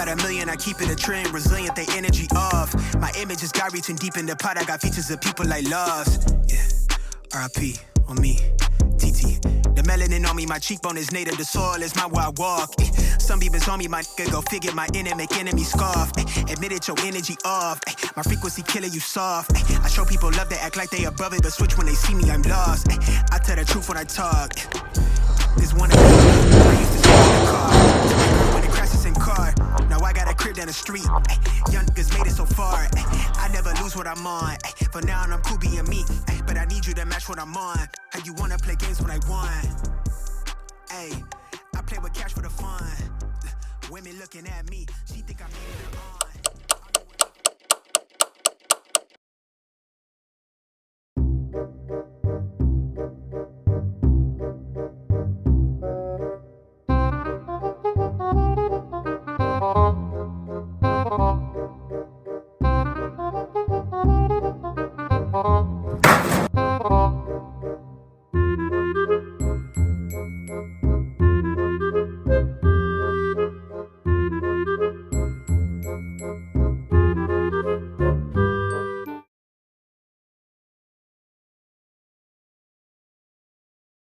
About $1 million, I keep it a trend, resilient, they energy off. My image is God reaching deep in the pot, I got features of people I lost. Yeah, R.I.P. on me, TT. The melanin on me, my cheekbone is native, the soil is my where I walk. Some beavers on me, my nigga, go figure my inner, make enemies scoff. Admit it, your energy off. My frequency killer, you soft. I show people love, they act like they above it, but switch when they see me, I'm lost. I tell the truth when I talk. This one I used to sit in the car when it crashes in car. Now I got a crib down the street. Young niggas made it so far. I never lose what I'm on. For now I'm cool being me, but I need you to match what I'm on. How you wanna play games when I won? Hey, I play with cash for the fun. Women looking at me, she think I made it on.